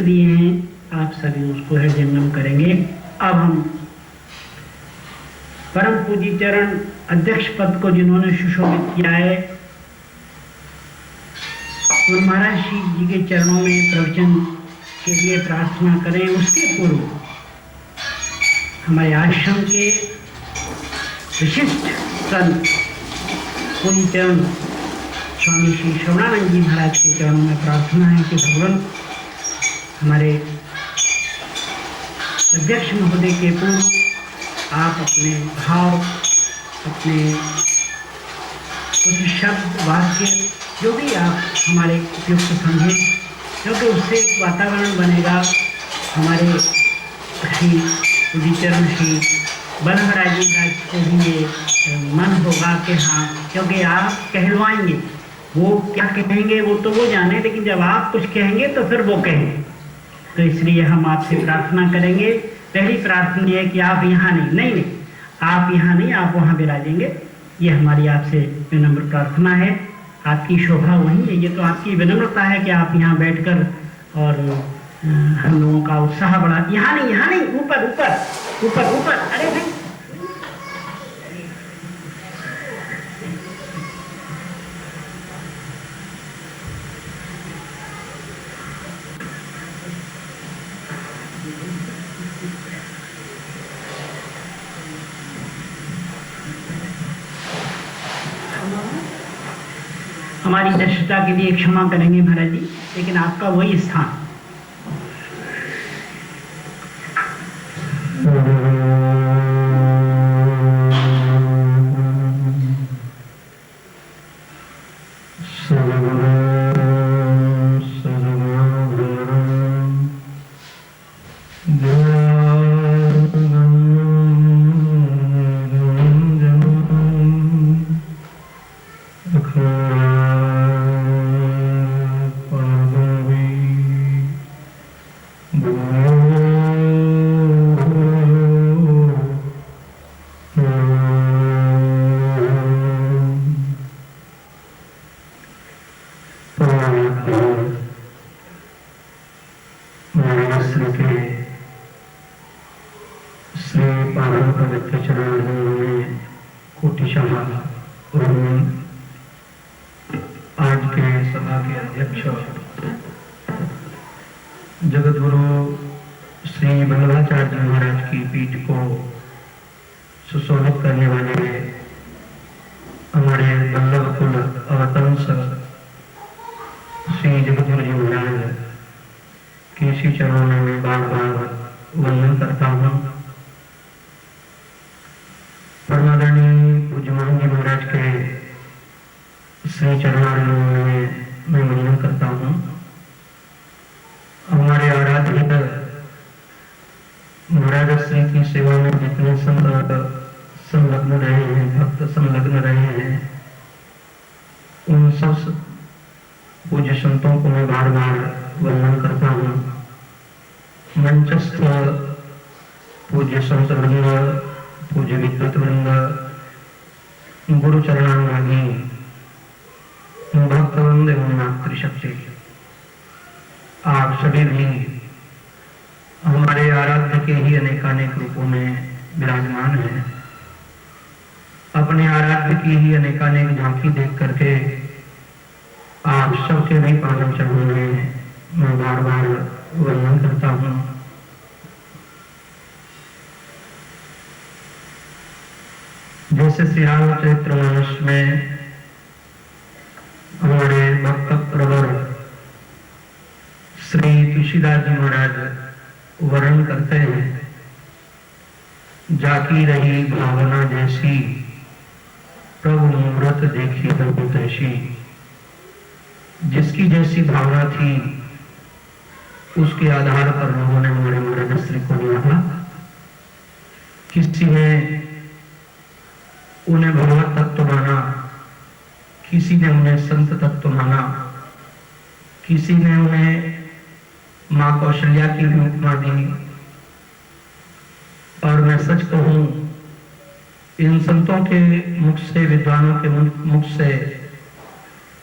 मंत्र दिए हैं, आप सभी उसको हृदयंगम करेंगे। अब हम परम पूजी चरण अध्यक्ष पद को जिन्होंने सुशोभित किया है, और महाराज शिव जी के चरणों में प्रवचन के लिए प्रार्थना करें। उसके पूर्व हमारे आश्रम के विशिष्ट संत पूजी चरण स्वामी श्री श्रवणानंद जी महाराज के चरणों में प्रार्थना है कि भगवान हमारे अध्यक्ष महोदय के पूर्व आप अपने भाव, अपने कुछ शब्द वाक्य जो भी आप हमारे उपयुक्त समझें, क्योंकि उससे एक वातावरण बनेगा। हमारे श्री पूज्यचरण श्री बलभराज जी का को भी ये मन होगा कि हाँ, क्योंकि आप कहलवाएंगे, वो क्या कहेंगे वो तो वो जाने, लेकिन जब आप कुछ कहेंगे तो फिर वो कहेंगे। तो इसलिए हम आपसे प्रार्थना करेंगे। पहली प्रार्थना है कि आप यहाँ नहीं, आप यहाँ नहीं, आप वहाँ विराजेंगे। ये हमारी आपसे विनम्र प्रार्थना है। आपकी शोभा वही है, ये तो आपकी विनम्रता है कि आप यहाँ बैठकर और हम लोगों का उत्साह बढ़ा। यहाँ नहीं, ऊपर ऊपर ऊपर ऊपर, अरे भाई हमारी दृष्टता के लिए क्षमा करेंगे महाराज जी, लेकिन आपका वही स्थान। जिसकी जैसी भावना थी उसके आधार पर लोगों ने हमारे महाराज श्री को लिया। किसी ने उन्हें भगवत तत्व माना, किसी ने उन्हें संत तत्व माना, किसी ने उन्हें माँ कौशल्या की भी उपमा दी। और मैं सच कहूं, इन संतों के मुख से, विद्वानों के मुख से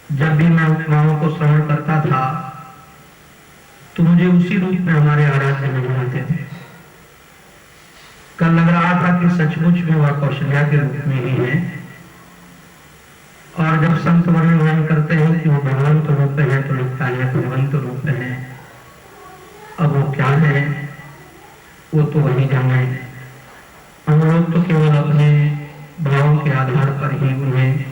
जब भी मैं उपमाओं को श्रवण करता था तो मुझे उसी रूप में हमारे आराध्य नजर आते थे। कल लग रहा था कि सचमुच में वह कौशल्या के रूप में ही है, और जब संत वर्णन करते हैं कि वो भगवंत रूप है तो लगता है भगवंत रूप है। अब वो क्या है वो तो वही जाने। हम लोग तो केवल अपने भावों के आधार पर ही उन्हें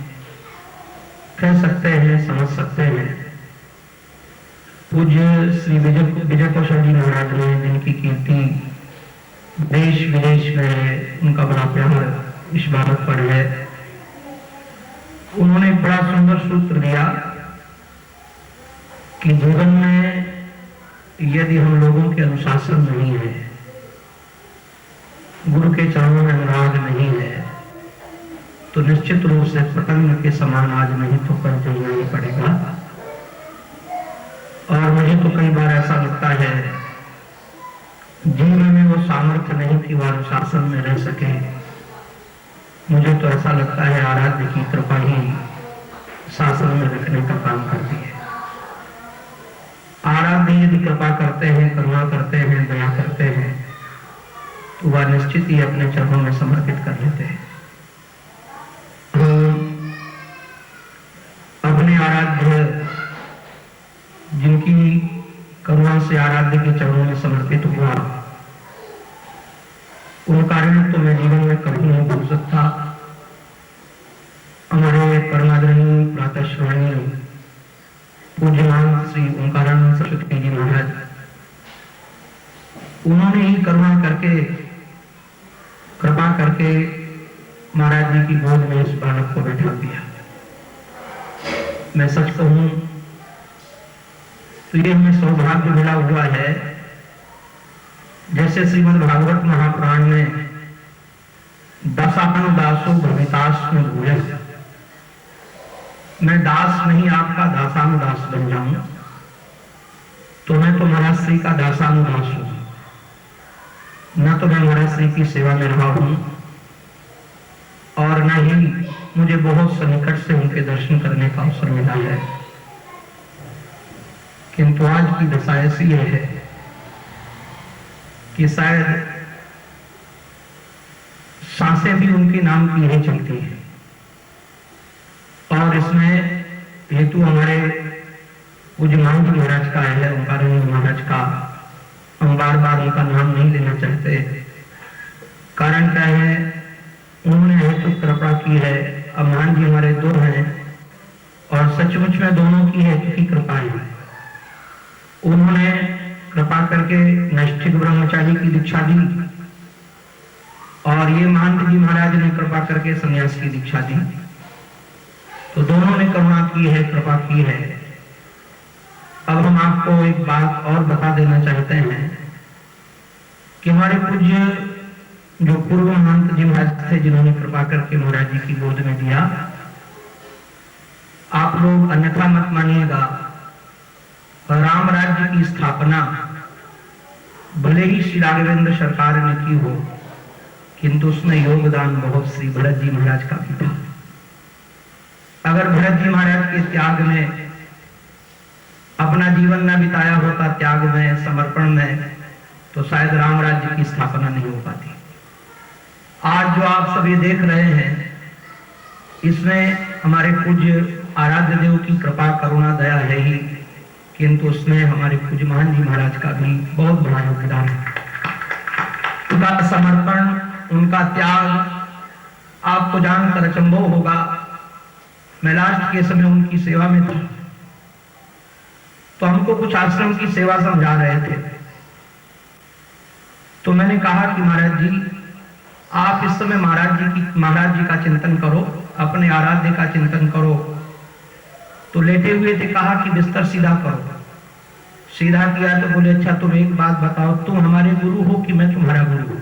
कह सकते हैं, समझ सकते हैं। पूज्य श्री विजय कौशल जी महाराज ने, जिनकी कीर्ति देश विदेश में है, उनका बड़ा प्यार इस बात पर है, उन्होंने एक बड़ा सुंदर सूत्र दिया कि जीवन में यदि हम लोगों के अनुशासन नहीं है, गुरु के चरणों में अनुराग नहीं है, तो निश्चित रूप से पतंग के समान आज नहीं तो कल चलना ही पड़ेगा। और मुझे तो कई बार ऐसा लगता है जीवन में वो सामर्थ्य नहीं कि वह अनुशासन में रह सके। मुझे तो ऐसा लगता है आराध्य की कृपा ही शासन में रखने का काम करती है। आराध्य यदि कृपा करते हैं, करुणा करते हैं, दया करते हैं, तो वह निश्चित ही अपने चरणों में समर्पित कर लेते हैं। अपने आराध्य, जिनकी करुणा से आराध्य के चरणों में समर्पित हुआ, उन कारण तो मैं जीवन में कभी नहीं भूल सकता। हमारे परमादरणीय प्रातः श्रवणीय पूज्यमान श्री ओंकारानंद सरस्वती जी महाराज, उन्होंने ही करुणा करके, कृपा करके महाराज जी की गोद में इस बालक को बैठा दिया। मैं सच कहूं तो ये हमें सौभाग्य मिला हुआ है, जैसे श्रीमद् भागवत महापुराण में दासानुदासो भवितास में भूले, मैं दास नहीं आपका दासानुदास बन जाऊं, तो मैं तो महाराज श्री का दासानुदास हूं, न तो मैं महाराज श्री की सेवा में रहा हूं और न ही मुझे बहुत सन्निकट से उनके दर्शन करने का अवसर मिला है। किंतु आज की दशा ऐसी है कि शायद सांसें भी उनके नाम की ही चलती हैं, और इसमें हेतु हमारे पूज्य मान जी महाराज का है, ओंकारानंद महाराज का। हम बार बार उनका नाम नहीं लेना चाहते। कारण क्या है, उन्होंने हेतु कृपा की है। अब मान जी हमारे दो हैं और सचमुच में दोनों की हेतु की कृपा है। उन्होंने कृपा करके नैष्ठिक ब्रह्मचारी की दीक्षा दी और ये महंत जी महाराज ने कृपा करके संन्यास की दीक्षा दी। तो दोनों ने करुणा की है, कृपा की है। अब हम आपको एक बात और बता देना चाहते हैं कि हमारे पूज्य जो पूर्व महंत जी महाराज थे, जिन्होंने कृपा करके महाराज जी की गोद में दिया, आप लोग अन्यथा मत मानिएगा, राम राज्य की स्थापना भले ही श्री राघवेंद्र सरकार ने की हो, किंतु उसमें योगदान बहुत श्री भरत जी महाराज का भी था। अगर भरत जी महाराज के त्याग में अपना जीवन न बिताया होता, त्याग में, समर्पण में, तो शायद राम राज्य की स्थापना नहीं हो पाती। आज जो आप सब ये देख रहे हैं, इसमें हमारे पूज्य आराध्य देव की कृपा, करुणा, दया है ही, किंतु उसमें हमारे पूज्य महान जी महाराज का भी बहुत बड़ा योगदान है। उनका समर्पण, उनका त्याग आपको जानकर अचंभव होगा। मैं लास्ट के समय उनकी सेवा में था, तो हमको कुछ आश्रम की सेवा समझा रहे थे। तो मैंने कहा कि महाराज जी, आप इस समय महाराज जी का चिंतन करो, अपने आराध्य का चिंतन करो। तो लेटे हुए थे, कहा कि बिस्तर सीधा करो। सीधा किया तो बोले, अच्छा तुम एक बात बताओ, तुम हमारे गुरु हो कि मैं तुम्हारा गुरु हूं?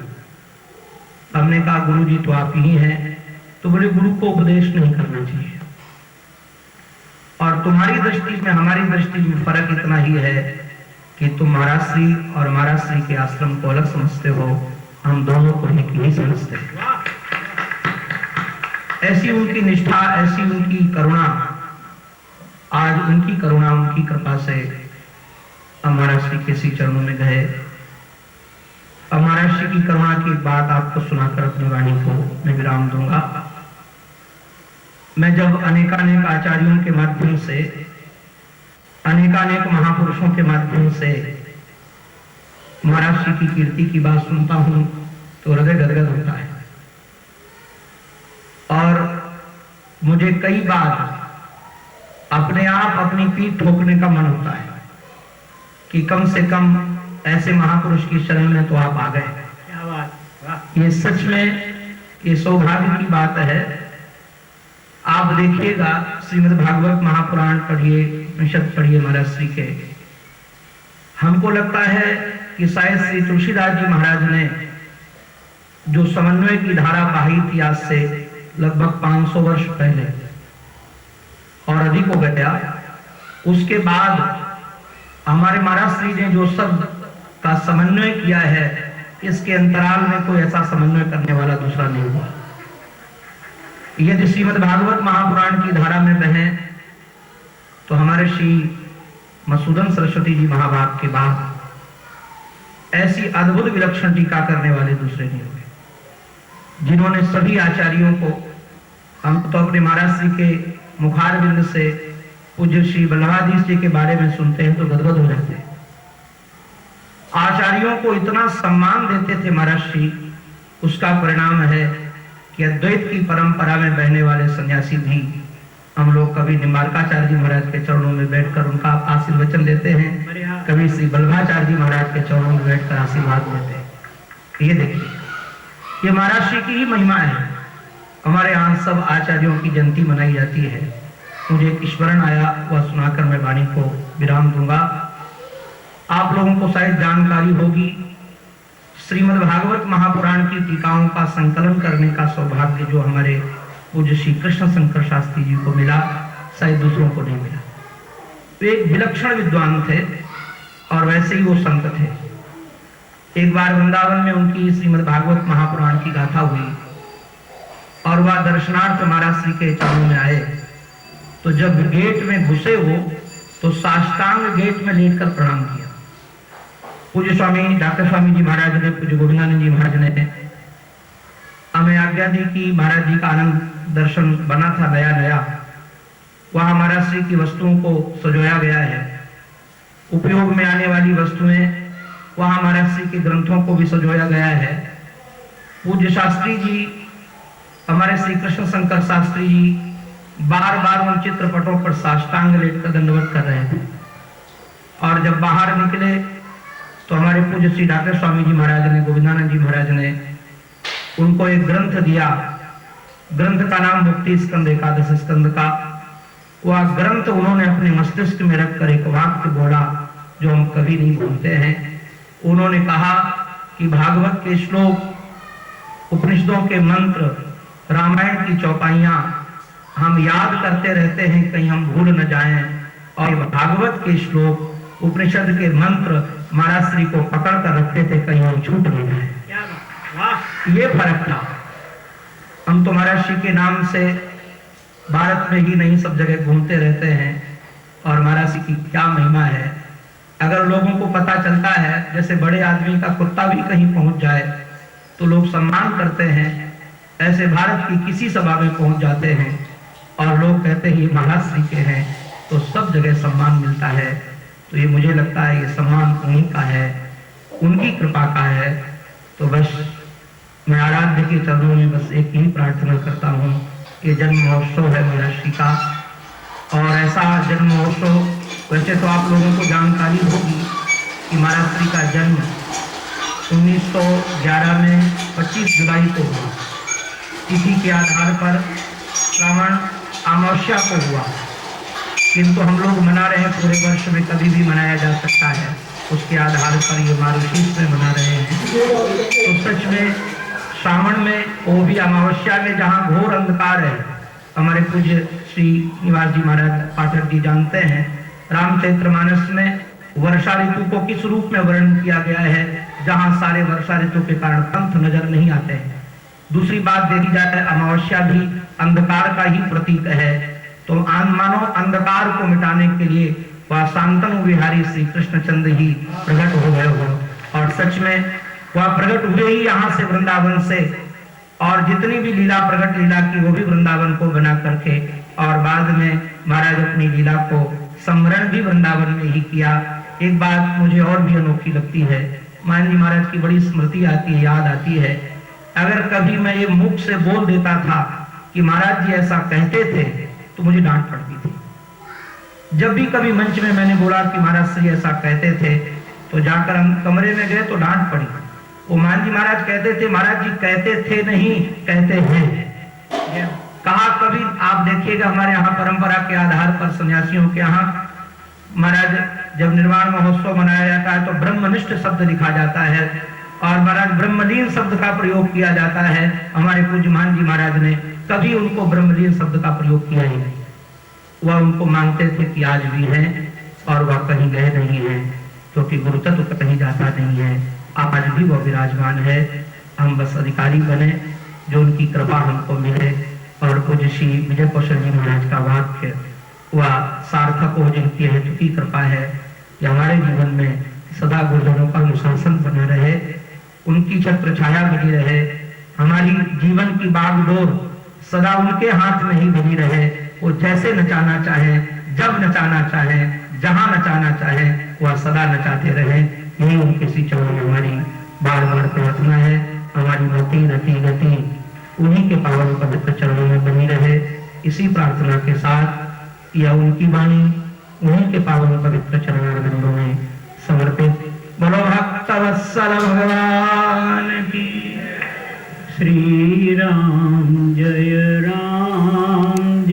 हमने कहा गुरु जी तो आप ही हैं। तो बोले गुरु को उपदेश नहीं करना चाहिए, और तुम्हारी दृष्टि में हमारी दृष्टि में फर्क इतना ही है कि तुम महाराज श्री और महाराज श्री के आश्रम को अलग समझते हो, हम दोनों को एक ही समझते हैं। ऐसी उनकी निष्ठा, ऐसी उनकी करुणा, आज उनकी करुणा, उनकी कृपा से हम महाराज श्री के श्री चरणों में गए। अब महाराज श्री की करुणा की एक बात आपको सुनाकर अपनी वाणी को मैं विराम दूंगा। मैं जब अनेकानेक आचार्यों के माध्यम से, अनेकानेक महापुरुषों के माध्यम से महाराज श्री की कीर्ति की बात सुनता हूं तो हृदय गदगद होता है और मुझे कई बार अपने आप अपनी पीठ ठोकने का मन होता है कि कम से कम ऐसे महापुरुष की शरण में तो आप आ गए। क्या बात, वाह। ये सच में ये सौभाग्य की बात है। आप देखिएगा, श्रीमद् भागवत महापुराण पढ़िए, उपनिषद पढ़िए महाराज श्री के। हमको लगता है कि शायद श्री तुलसीदास जी महाराज ने जो समन्वय की धारा बहाई थी आज से लगभग 500 वर्ष पहले और अधिक हो गया, उसके बाद हमारे महाराज श्री ने जो सब का समन्वय किया है, इसके अंतराल में कोई ऐसा समन्वय करने वाला दूसरा नहीं हुआ। यदि श्रीमद् भागवत महापुराण की धारा में बहें तो हमारे श्री मधुसूदन सरस्वती जी महाभाग के बाद ऐसी अद्भुत विलक्षण टीका करने वाले दूसरे नहीं हुए, जिन्होंने सभी आचार्यों को, हम तो अपने महाराज श्री के मुखारबिंद से पूज्य श्री बल्लभाधीश जी के बारे में सुनते हैं तो गदगद हो जाते हैं। आचार्यों को इतना सम्मान देते थे महाराज श्री, उसका परिणाम है कि अद्वैत की परंपरा में बहने वाले सन्यासी भी हम लोग कभी निम्बार्काचार्य जी महाराज के चरणों में बैठकर उनका आशीर्वचन लेते हैं, कभी श्री बल्लभाचार्य जी महाराज के चरणों में बैठकर आशीर्वाद लेते हैं। ये देखिए, ये महाराज श्री की ही महिमा है। हमारे यहाँ सब आचार्यों की जयंती मनाई जाती है। मुझे एक स्मरण आया, वह सुनाकर मैं वाणी को विराम दूंगा। आप लोगों को शायद जानकारी होगी, श्रीमद् भागवत महापुराण की टीकाओं का संकलन करने का सौभाग्य जो हमारे पूज्य श्री कृष्ण शंकर शास्त्री जी को मिला, शायद दूसरों को नहीं मिला। वे एक विलक्षण विद्वान थे और वैसे ही वो संत थे। एक बार वृंदावन में उनकी श्रीमद् भागवत महापुराण की गाथा हुई और वह दर्शनार्थ महाराज श्री के चरणों में आए, तो जब गेट में घुसे वो तो साष्टांग गेट में लेटकर प्रणाम किया। पूज्य स्वामी डॉक्टर स्वामी जी महाराज ने, पूज्य गोविंदानंद जी महाराज ने हमें आज्ञा दी कि महाराज जी का आनंद दर्शन बना था नया नया, वहां महाराज श्री की वस्तुओं को सजाया गया है। उपयोग में आने वाली वस्तुएं, वहां महाराज श्री के ग्रंथों को भी सजाया गया है। पूज्य शास्त्री जी, हमारे श्री कृष्ण शंकर शास्त्री जी बार बार उन चित्रपटों पर साष्टांग लेटकर दंडवत कर रहे थे और जब बाहर निकले तो हमारे पूज्य श्री डॉक्टर स्वामी जी महाराज ने, गोविंदानंद जी महाराज ने उनको एक ग्रंथ दिया। ग्रंथ का नाम मुक्ति स्कंद, एकादश स्कंद का। वह ग्रंथ उन्होंने अपने मस्तिष्क में रखकर एक वाक्य बोला जो हम कभी नहीं भूलते हैं। उन्होंने कहा कि भागवत के श्लोक, उपनिषदों के मंत्र, रामायण की चौपाइयां हम याद करते रहते हैं, कहीं हम भूल न जाएं, और भागवत के श्लोक, उपनिषद के मंत्र महाराज श्री को पकड़ कर रखते थे, कहीं हम छूट नहीं जाए। ये फर्क था। हम तो महाराज श्री के नाम से भारत में ही नहीं सब जगह घूमते रहते हैं और महाराज श्री की क्या महिमा है। अगर लोगों को पता चलता है, जैसे बड़े आदमी का कुत्ता भी कहीं पहुंच जाए तो लोग सम्मान करते हैं, ऐसे भारत की किसी सभा में पहुंच जाते हैं और लोग कहते हैं ये महाराज श्री के हैं, तो सब जगह सम्मान मिलता है। तो ये मुझे लगता है ये सम्मान उन्हीं का है, उनकी कृपा का है। तो बस मैं आराध्य के चरणों में बस एक ही प्रार्थना करता हूँ, ये जन्म महोत्सव है महाराज श्री का, और ऐसा जन्म महोत्सव वैसे तो आप लोगों को जानकारी होगी कि महाराज श्री का जन्म 1911 में 25 जुलाई को हुआ। तिथि के आधार पर श्रावण अमावस्या को हुआ, किंतु हम लोग मना रहे हैं पूरे वर्ष में, कभी भी मनाया जा सकता है, उसके आधार पर ये मारुशीस में मना रहे हैं। तो सच में श्रावण में, वो भी अमावस्या में जहाँ घोर अंधकार है, हमारे पूज्य श्री निवास जी महाराज पाठक जी जानते हैं, रामचरितमानस में वर्षा ऋतु को किस रूप में वर्णन किया गया है, जहाँ सारे वर्षा ऋतु के कारण पंथ नजर नहीं आते हैं। दूसरी बात देखी जाए, अमावस्या भी अंधकार का ही प्रतीक है, तो मानो अंधकार को मिटाने के लिए वह शांतनु विहारी श्री कृष्णचंद्र ही प्रकट हो गए हो। और सच में वह प्रकट हुए ही यहाँ से वृंदावन से, और जितनी भी लीला प्रकट लीला की वो भी वृंदावन को बना करके, और बाद में महाराज अपनी लीला को स्मरण भी वृंदावन में ही किया। एक बात मुझे और भी अनोखी लगती है, मान जी महाराज की बड़ी स्मृति आती है, याद आती है। अगर कभी मैं ये मुख से बोल देता था कि महाराज जी ऐसा कहते थे तो मुझे डांट पड़ती थी। जब भी कभी मंच में मैंने बोला कि महाराज जी ऐसा कहते थे तो जाकर हम कमरे में गए तो डांट पड़ी। वो मान जी महाराज कहते थे, महाराज जी कहते थे नहीं कहते हैं। कहा कभी आप देखिएगा हमारे यहाँ परंपरा के आधार पर सन्यासियों के यहाँ महाराज जब निर्वाण महोत्सव मनाया जाता है तो ब्रह्मनिष्ठ शब्द लिखा जाता है, और महाराज ब्रह्मलीन शब्द का प्रयोग किया जाता है। हमारे पूज्य मान जी महाराज ने कभी उनको ब्रह्मलीन शब्द का प्रयोग किया ही नहीं। वह उनको मानते थे कि आज भी है, और वह कहीं गए नहीं है, क्योंकि गुरु तत्व तो कहीं जाता नहीं है। आज भी वह विराजमान है। हम बस अधिकारी बने, जो उनकी कृपा हमको मिले। और पूज्य श्री विजय कौशल जी महाराज का वाक्य वह सार्थक हो, जिनकी हेतु की कृपा है कि हमारे जीवन में सदा गुरुजनों का अनुशासन बना रहे, उनकी छत्र छाया बनी रहे, हमारी जीवन की बागडोर सदा उनके हाथ में ही बनी रहे। वो जैसे नचाना चाहे, जब नचाना चाहे, जहां नचाना चाहे, वह सदा नचाते रहे। यही उनके श्री चरणों में हमारी बार बार प्रार्थना है। हमारी मति रति गति उन्हीं के पावन पवित्र चरणों में बनी रहे। इसी प्रार्थना के साथ यह उनकी वाणी उन्हीं के पावन पवित्र चरणारविंदों में समर्पित। बोलो भक्त वत्सल भगवान की। श्री राम